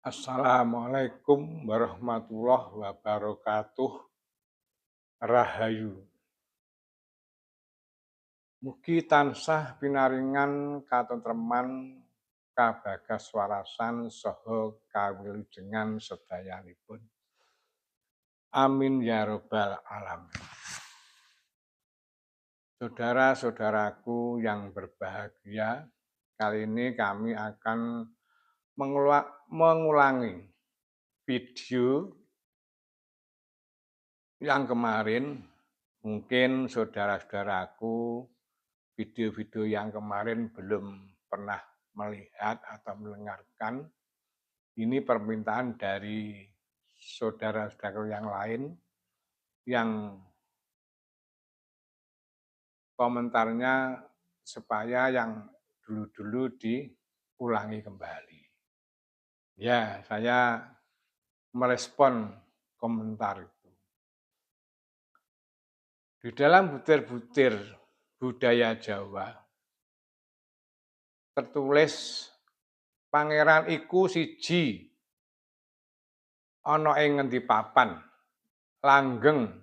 Assalamualaikum warahmatullahi wabarakatuh. Rahayu. Mugi tansah pinaringan katentreman kabagaswarasan saha kawilujengan sedayanipun. Amin ya rabbal alamin. Saudara-saudaraku yang berbahagia, kali ini kami akan mengulangi video yang kemarin. Mungkin saudara-saudaraku video-video yang kemarin belum pernah melihat atau mendengarkan. Ini permintaan dari saudara-saudara yang lain yang komentarnya supaya yang dulu-dulu diulangi kembali. Ya, saya merespon komentar itu. Di dalam butir-butir budaya Jawa tertulis pangeran iku siji ana ing ngendi papan langgeng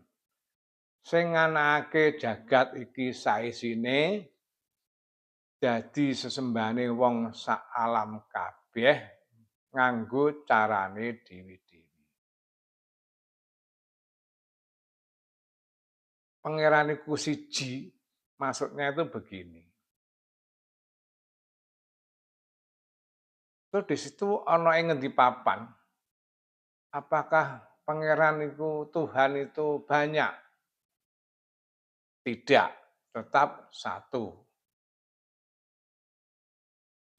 sing nganakake jagat iki saisine dadi sesembahane wong sak alam kabeh nganggo carane dhewe-dhewe. Pangeran iku siji, maksudnya itu begini. Terus di situ ana ing ngendi papan? Apakah pangeran itu Tuhan itu banyak? Tidak, tetap satu.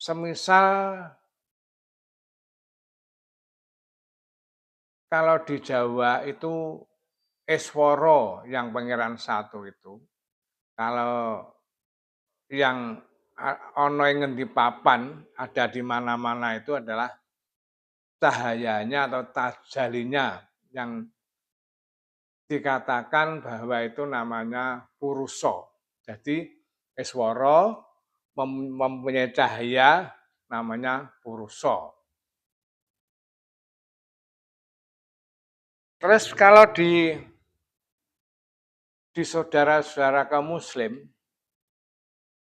Semisal kalau di Jawa itu Esworo yang pangeran satu itu. Kalau yang ono ing ngendi papan ada di mana-mana itu adalah cahayanya atau tajalinya yang dikatakan bahwa itu namanya Purusa. Jadi Esworo mempunyai cahaya namanya Purusa. Terus kalau di saudara-saudara kaum muslim,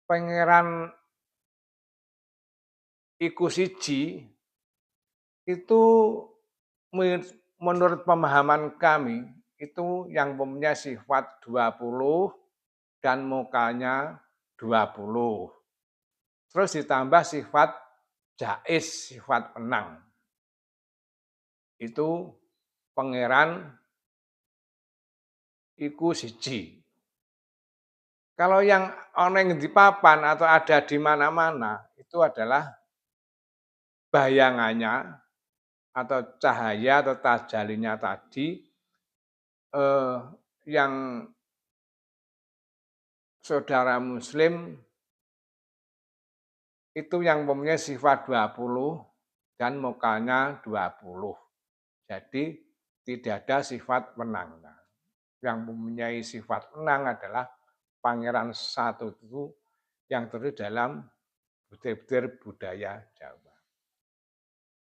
pangeran iku siji itu menurut pemahaman kami itu yang mempunyai sifat 20 dan mukanya 20. Terus ditambah sifat jais, sifat penang. Itu pangeran iku siji. Kalau yang ana ing di papan atau ada di mana-mana itu adalah bayangannya atau cahaya atau tajalinya tadi yang saudara muslim itu yang mempunyai sifat 20 dan mukanya 20. Jadi tidak ada sifat penang. Yang mempunyai sifat penang adalah pangeran satu itu yang terjadi dalam butir-butir budaya Jawa.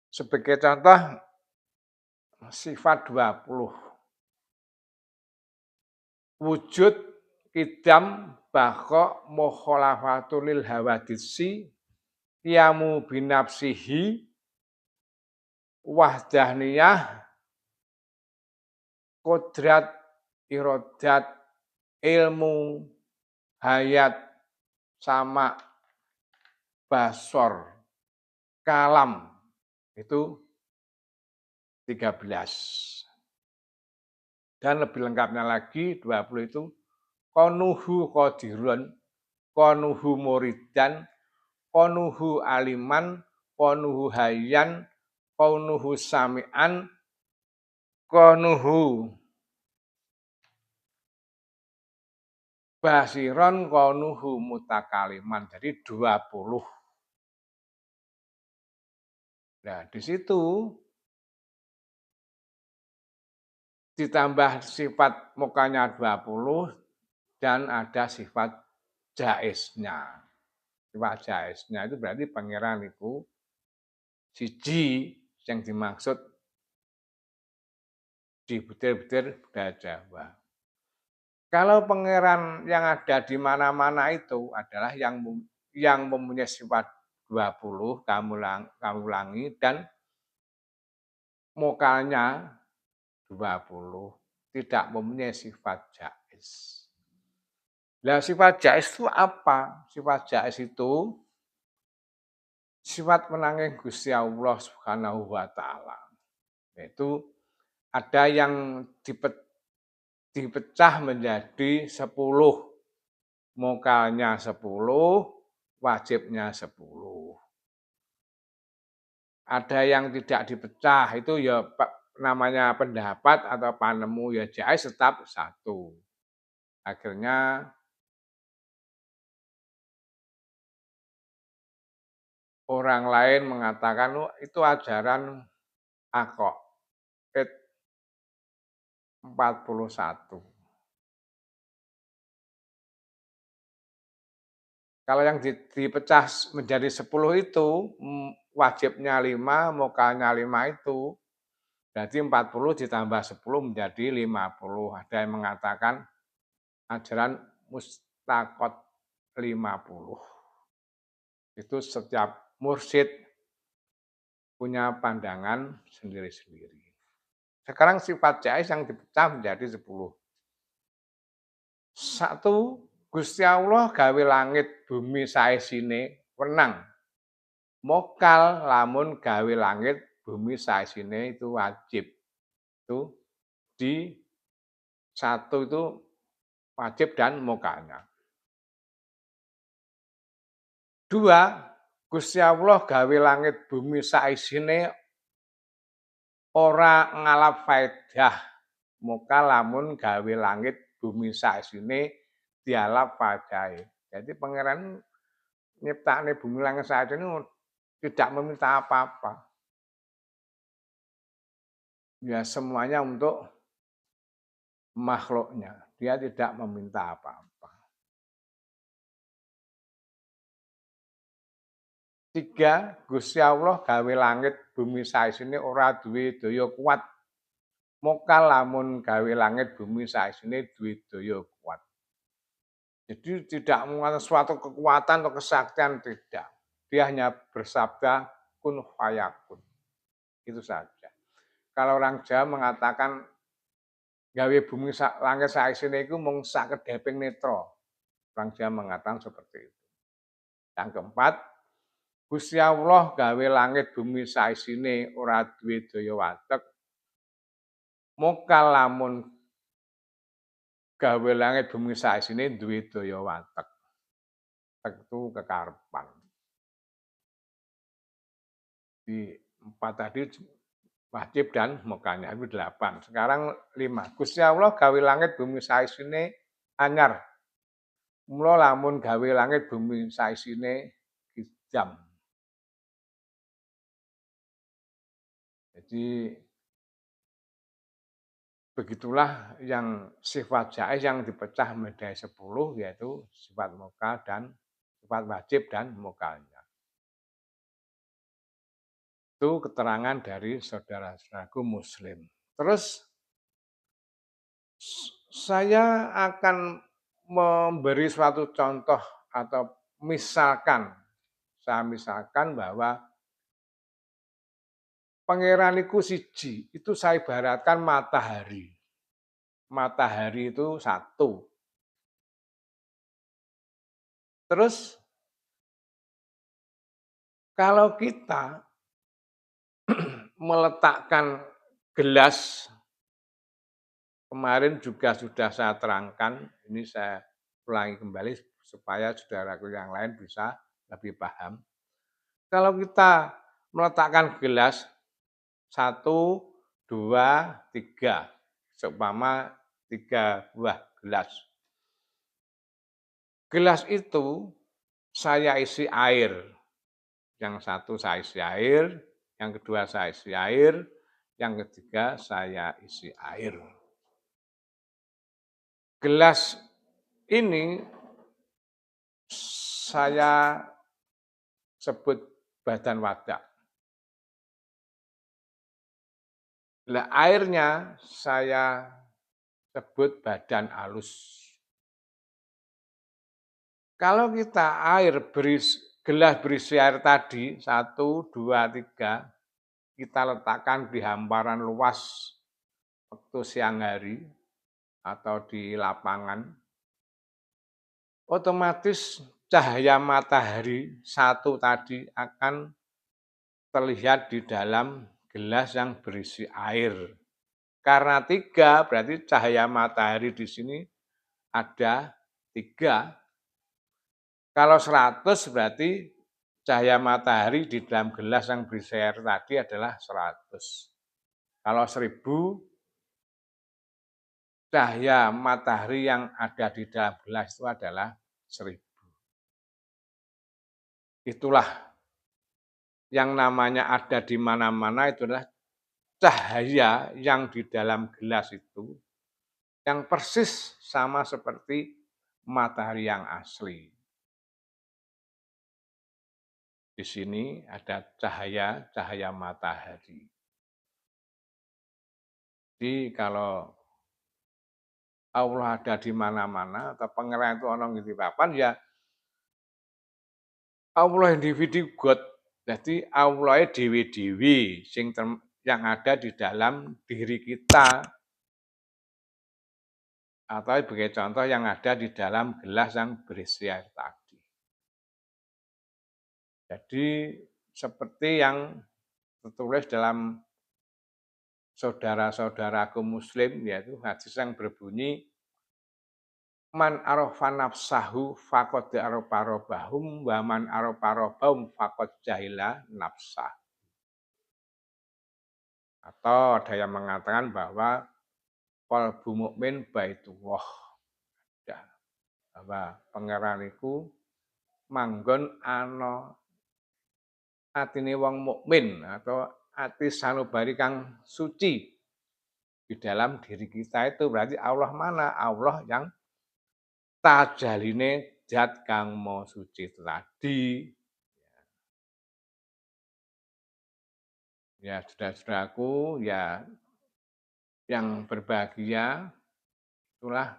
Sebagai contoh, sifat 20. Wujud kidam bako mokholafatulil hawadisi yamu binafsihi wahdahniyah kodrat irodat ilmu hayat sama basor kalam itu 13. Dan lebih lengkapnya lagi 20 itu konuhu qadirun, konuhu muridan, konuhu aliman, konuhu hayyan, konuhu sami'an, konuhu basiron, konuhu mutakaliman. Jadi 20. Nah, di situ ditambah sifat mukanya 20 dan ada sifat jaisnya. Sifat jaisnya itu berarti pangeran itu siji yang dimaksud di butir-butir budaya Jawa. Kalau pangeran yang ada di mana-mana itu adalah yang mempunyai sifat 20, kamu ulangi, dan mokalnya 20, tidak mempunyai sifat jais. Nah, sifat jais itu apa? Sifat jais itu sifat menanging Gusti Allah Subhanahu wa taala. Yaitu ada yang dipecah menjadi 10. Mokalnya 10, wajibnya 10. Ada yang tidak dipecah, itu ya namanya pendapat atau panemu, ya jais tetap 1. Akhirnya orang lain mengatakan, "Oh, itu ajaran Aqaid 41." Kalau yang dipecah menjadi 10 itu, wajibnya 5, mokalnya 5 itu, berarti 40 ditambah 10 menjadi 50. Ada yang mengatakan ajaran Mustaqot 50. Itu setiap mursyid punya pandangan sendiri-sendiri. Sekarang sifat jais yang dipecah menjadi 10. 1, Gusti Allah gawe langit bumi saisine wenang. Mokal lamun gawe langit bumi saisine itu wajib. Itu di 1 itu wajib dan mokalnya. 2, Gusti Allah gawe langit bumi saisine ora ngalap faedah. Mokal lamun gawe langit bumi saisine dialap faedahe. Jadi pangeran nyiptakne bumi langit saisine tidak meminta apa-apa. Ya semuanya untuk makhluknya. Dia tidak meminta apa-apa. 3, Gusti Allah gawe langit bumi saisine ora duwe daya kuat. Mokal lamun gawe langit bumi saisine duwe daya kuat. Jadi tidak menggunakan suatu kekuatan atau kesaktian, tidak. Dia hanya bersabda kun fayakun. Itu saja. Kalau orang Jawa mengatakan gawe bumi langit saisine iku mung sakedheping netra. Orang Jawa mengatakan seperti itu. Yang keempat, Gusti Allah gawe langit bumi saisine ora duwe daya watek. Mokal lamun gawe langit bumi saisine duwe daya watek. Itu kekarepan. Di 4 tadi wajib dan mokalnya itu 8. Sekarang 5. Gusti Allah gawe langit bumi saisine anyar. Mula lamun gawe langit bumi saisine kidam. Jadi begitulah yang sifat jais yang dipecah menjadi 10, yaitu sifat mokal dan sifat wajib dan mokalnya. Itu keterangan dari saudara-saudaraku Muslim. Terus saya akan memberi suatu contoh atau saya misalkan bahwa pangeran iku siji, itu saya ibaratkan matahari. Matahari itu 1. Terus kalau kita meletakkan gelas, kemarin juga sudah saya terangkan, ini saya ulangi kembali supaya saudaraku yang lain bisa lebih paham. Kalau kita meletakkan gelas 1, 2, 3, seumpama 3 buah gelas. Gelas itu saya isi air. Yang satu saya isi air, yang kedua saya isi air, yang ketiga saya isi air. Gelas ini saya sebut badan wadah. Lah airnya saya sebut badan alus. Kalau kita gelas berisi air tadi, 1, 2, 3, kita letakkan di hamparan luas waktu siang hari atau di lapangan, otomatis cahaya matahari satu tadi akan terlihat di dalam gelas yang berisi air. Karena 3 berarti cahaya matahari di sini ada 3. Kalau 100 berarti cahaya matahari di dalam gelas yang berisi air tadi adalah 100. Kalau 1000, cahaya matahari yang ada di dalam gelas itu adalah 1000. Itulah yang namanya ada di mana-mana, itu adalah cahaya yang di dalam gelas itu yang persis sama seperti matahari yang asli. Di sini ada cahaya matahari. Jadi kalau Allah ada di mana-mana atau pangeran itu ana ngendi papan ya Allah individu God. Jadi Allah dewi-dewi yang ada di dalam diri kita. Atau sebagai contoh yang ada di dalam gelas yang berisi air tadi. Jadi seperti yang tertulis dalam saudara-saudaraku muslim, yaitu hadis yang berbunyi, man arafa nafsahu faqad arafa rabbahum wa man arafa rabbahum faqad jahila nafsah. Atau ada yang mengatakan bahwa qalbu mukmin baitullah. Ya, bahwa pangeran iku manggon ana atine wong mukmin atau ati sanubari kang suci di dalam diri kita itu berarti Allah mana? Allah yang tajaline zat kang maha suci itu tadi. Ya, saudara-saudaraku, ya yang berbahagia, itulah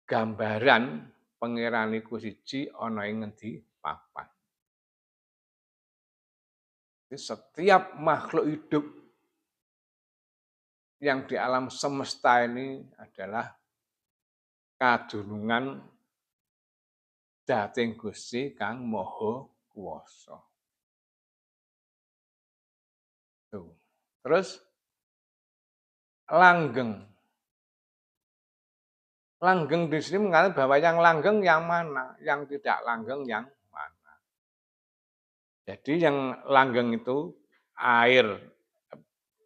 gambaran pangeran iku siji ana ing ngendi papan. Setiap makhluk hidup yang di alam semesta ini adalah kadunungan dating Gusti kang maha kuwasa. Tuh. Terus langgeng. Langgeng di sini mengatakan bahwa yang langgeng yang mana, yang tidak langgeng yang mana. Jadi yang langgeng itu air.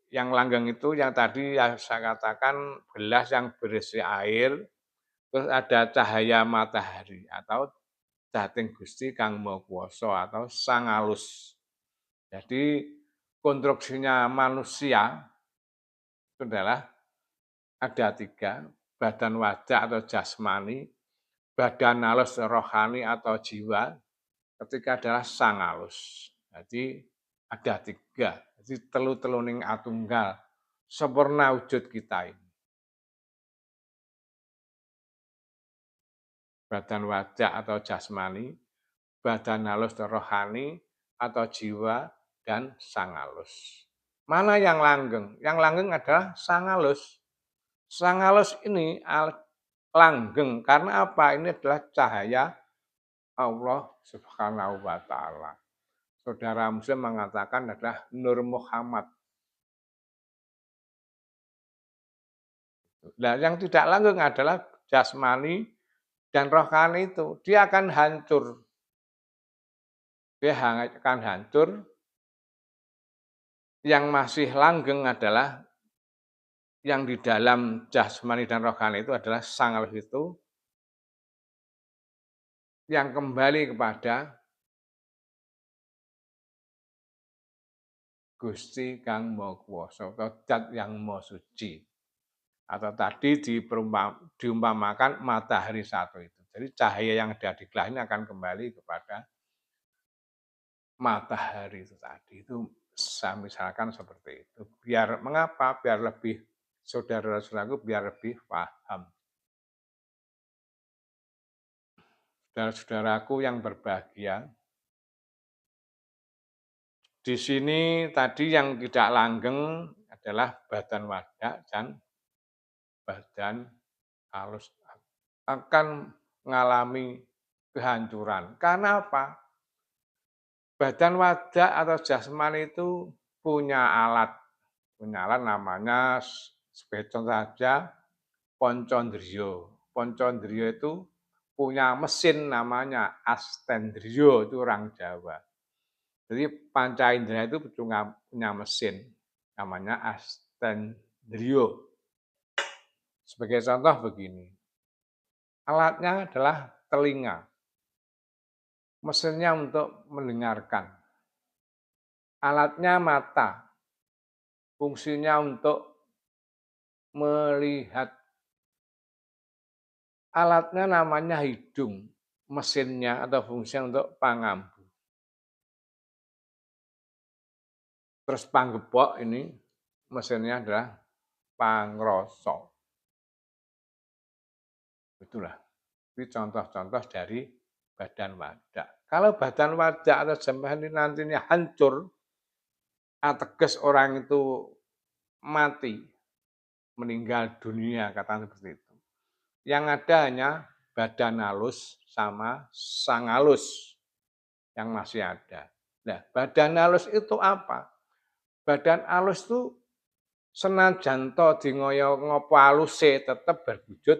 Yang langgeng itu yang tadi yang saya katakan gelas yang berisi air, terus ada cahaya matahari atau dating Gusti kang maha kuwasa atau Sang Alus. Jadi konstruksinya manusia itu adalah ada 3, badan wajah atau jasmani, badan halus rohani atau jiwa, ketiga adalah Sang Alus. Jadi ada 3, jadi telu-teluning atunggal, sempurna wujud kita ini. Badan wajah atau jasmani, badan halus rohani atau jiwa, dan Sang Alus. Mana yang langgeng? Yang langgeng adalah Sang Alus. Sang Alus ini langgeng karena apa? Ini adalah cahaya Allah Subhanahu wa taala. Saudara muslim mengatakan adalah Nur Muhammad. Nah, yang tidak langgeng adalah jasmani dan rohani itu. Dia akan hancur. Dia akan hancur. Yang masih langgeng adalah yang di dalam jasmani dan rohani itu adalah Sang Alus itu yang kembali kepada Gusti kang maha kuwasa atau zat yang maha suci. Atau tadi diumpamakan matahari satu itu. Jadi cahaya yang ada di gelas ini akan kembali kepada matahari itu tadi. Itu Misalkan seperti itu. Mengapa? Biar lebih saudara-saudaraku biar lebih paham. Saudara-saudaraku yang berbahagia, di sini tadi yang tidak langgeng adalah badan wadak dan badan halus akan mengalami kehancuran. Karena apa? Badan wadak atau jasmani itu punya alat. Punya alat namanya sebagai contoh saja poncondrio. Poncondrio itu punya mesin namanya astendrio, itu orang Jawa. Jadi panca indera itu punya mesin namanya astendrio. Sebagai contoh begini, alatnya adalah telinga, mesinnya untuk mendengarkan. Alatnya mata, fungsinya untuk melihat. Alatnya namanya hidung, mesinnya atau fungsinya untuk pangambu. Terus panggepok ini mesinnya adalah pangrasa. Itulah. Ini contoh-contoh dari badan wadak. Kalau badan wadak atau jasmani nantinya hancur, ateges orang itu mati, meninggal dunia, kata seperti itu. Yang ada hanya badan halus sama sang halus yang masih ada. Nah, badan halus itu apa? Badan halus itu senajan to di ngoyo ngopo haluse tetap berwujud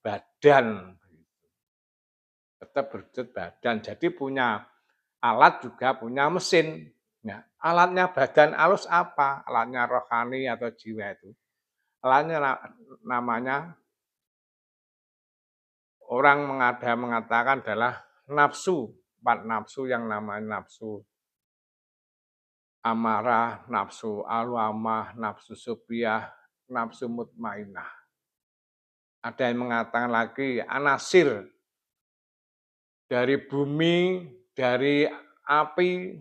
badan. Tetap berwujud badan. Jadi punya alat juga punya mesin. Nah, alatnya badan halus apa? Alatnya rohani atau jiwa itu. Alatnya namanya orang mengatakan adalah nafsu. 4 nafsu yang namanya nafsu amarah, nafsu alwamah, nafsu supiah, nafsu mutmainah. Ada yang mengatakan lagi anasir dari bumi, dari api,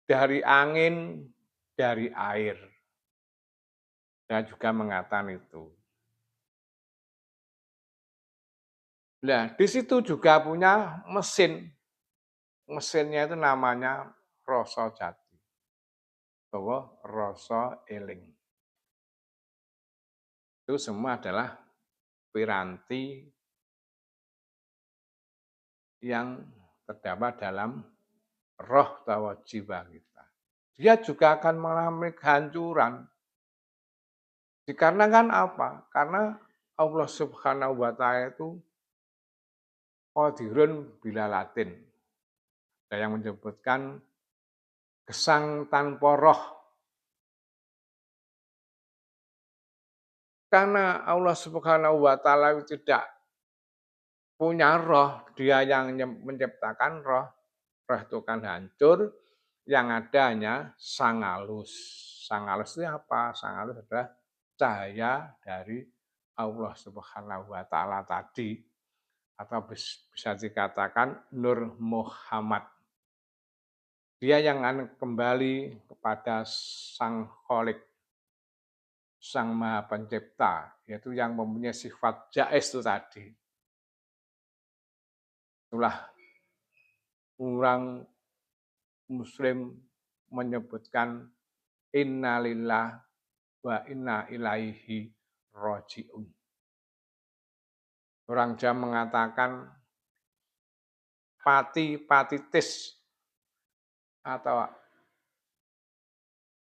dari angin, dari air. Dan juga mengatakan itu. Nah, di situ juga punya mesin. Mesinnya itu namanya rasa jati. Bahwa rasa eling. Itu semua adalah piranti yang terdapat dalam roh atau jiwa kita. Dia juga akan mengalami kehancuran. Dikarenakan apa? Karena Allah Subhanahu wa Ta'ala itu qadirun bila latin. Ada yang menyebutkan gesang tanpa roh. Karena Allah Subhanahu wa Ta'ala tidak punya roh, dia yang menciptakan roh, roh itu kan hancur, yang ada hanya sang halus. Sang halus itu apa? Sang halus adalah cahaya dari Allah Subhanahu wa Ta'ala tadi, atau bisa dikatakan Nur Muhammad. Dia yang akan kembali kepada Sang Kholik, Sang Maha Pencipta, yaitu yang mempunyai sifat jais itu tadi. Itulah orang Muslim menyebutkan innalillah wa inna ilaihi roji'un. Orang Jawa mengatakan patitis atau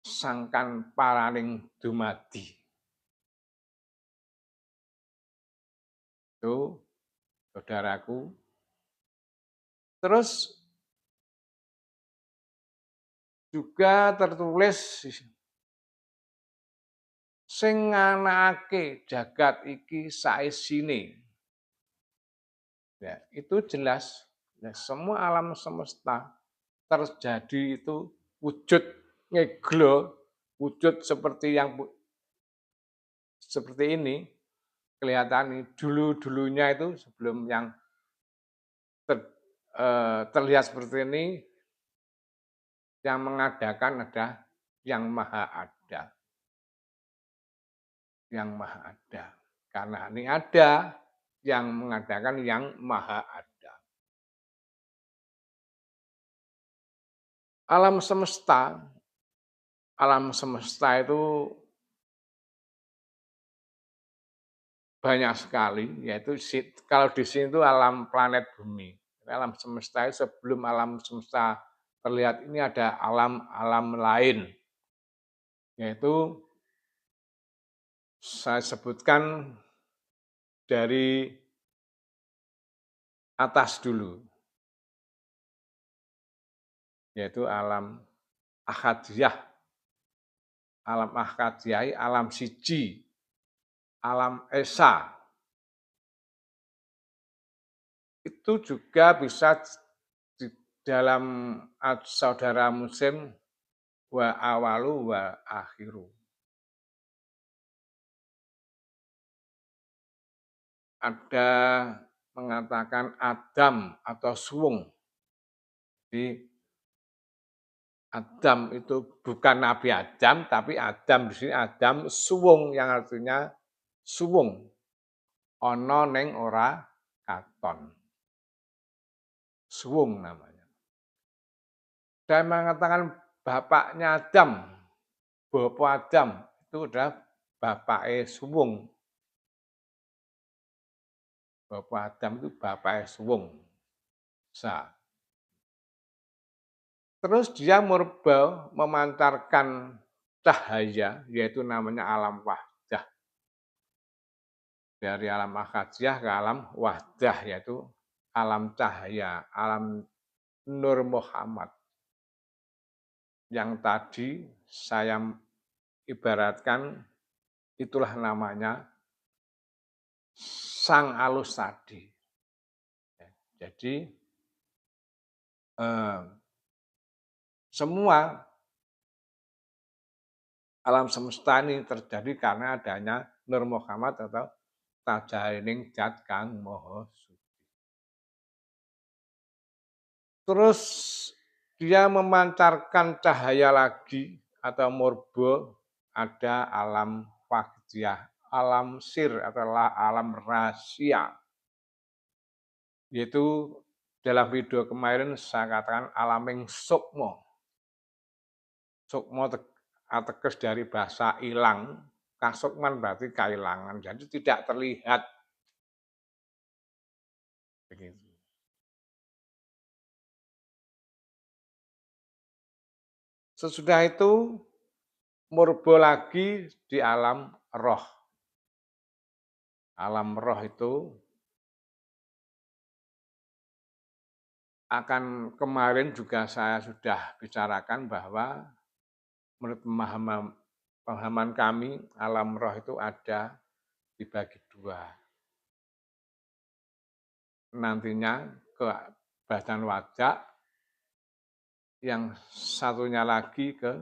sangkan paraning dumadi. Itu saudaraku. Terus juga tertulis sing nganakake jagat iki saisine. Ya, itu jelas. Ya, semua alam semesta terjadi itu wujud ngeglo, wujud seperti ini kelihatan dulu-dulunya itu sebelum yang terlihat seperti ini Yang mengadakan adalah yang maha ada. Yang maha ada. Karena ini ada, yang mengadakan yang maha ada. Alam semesta itu banyak sekali, yaitu kalau di sini itu alam planet bumi. Alam semesta itu sebelum alam semesta terlihat ini ada alam-alam lain, yaitu saya sebutkan dari atas dulu, yaitu alam akadiyah. Alam akadiyah, alam siji, alam esa. Itu juga bisa di dalam saudara muslim wa awalu wa akhiru. Ada mengatakan Adam atau suwung. Jadi Adam itu bukan Nabi Adam, tapi Adam di sini Adam suwung yang artinya suwung. Ono neng ora katon. Suwung namanya. Saya mengatakan bapaknya Adam, bapak Adam itu adalah bapaknya suwung. Bapak Adam itu bapaknya suwung. Terus dia murba memancarkan cahaya, yaitu namanya alam wahdah. Dari alam akadiyah ke alam wahdah, yaitu alam cahaya, alam Nur Muhammad. Yang tadi saya ibaratkan itulah namanya sang alus tadi. Jadi semua alam semesta ini terjadi karena adanya Nur Muhammad atau tajahining zat kang moho suci. Terus dia memancarkan cahaya lagi atau murba, ada alam fakdiah, alam sir atau alam rahasia. Yaitu dalam video kemarin saya katakan alaming sukmo. Sukmo ateges dari bahasa ilang, kasukman berarti kehilangan, jadi tidak terlihat. Begitu. Sesudah itu murba lagi di alam roh. Alam roh itu akan kemarin juga saya sudah bicarakan bahwa menurut pemahaman kami alam roh itu ada dibagi dua. Nantinya ke badan wajah, yang satunya lagi ke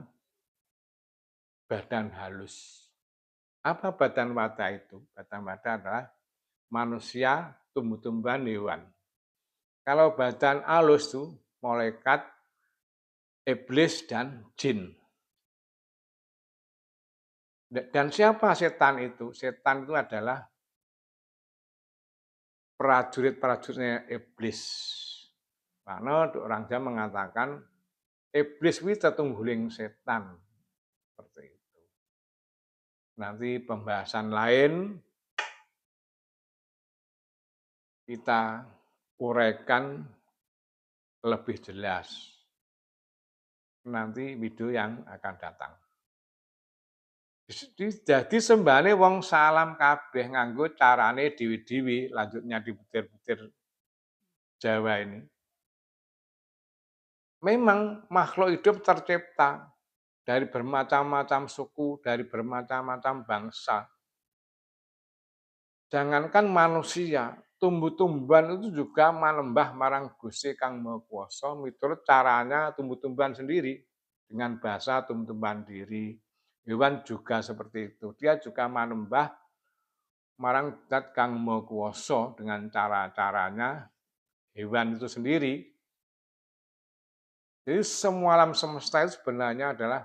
badan halus. Apa badan wajah itu? Badan wajah adalah manusia, tumbuh-tumbuhan, hewan. Kalau badan halus itu malaikat, iblis, dan jin. Dan siapa setan itu? Setan itu adalah prajurit-prajuritnya iblis. Karena orang Jawa mengatakan iblis itu tetungguling setan. Seperti itu. Nanti pembahasan lain kita uraikan lebih jelas. Nanti video yang akan datang. Jadi sembahane wong salam kabeh nganggo carane diwi-diwi, lanjutnya dibutir-butir Jawa ini. Memang makhluk hidup tercipta dari bermacam-macam suku, dari bermacam-macam bangsa. Jangankan manusia, tumbuh-tumbuhan itu juga manembah marang Gusti Kang Maha Kuwasa miturut caranya tumbuh-tumbuhan sendiri dengan bahasa tumbuh-tumbuhan diri. Hewan juga seperti itu. Dia juga manembah marang Zat Kang Maha Kuwasa dengan cara-caranya hewan itu sendiri. Jadi semua alam semesta itu sebenarnya adalah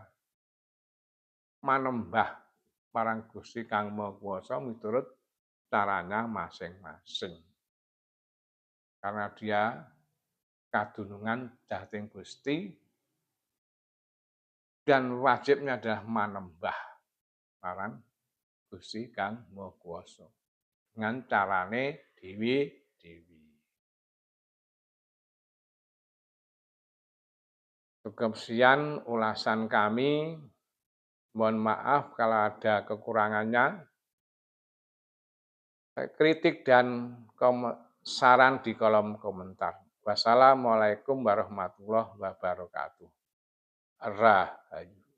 manembah marang Gusti Kang Maha Kuwasa miturut caranya masing-masing. Karena dia kadunungan Dating Gusti dan wajibnya adalah manembah marang Gusti Kang Maha Kuwasa dengan carane dewi-dewi. Cukup sekian ulasan kami. Mohon maaf kalau ada kekurangannya. Kritik dan saran di kolom komentar. Wassalamualaikum warahmatullahi wabarakatuh. Rahayu.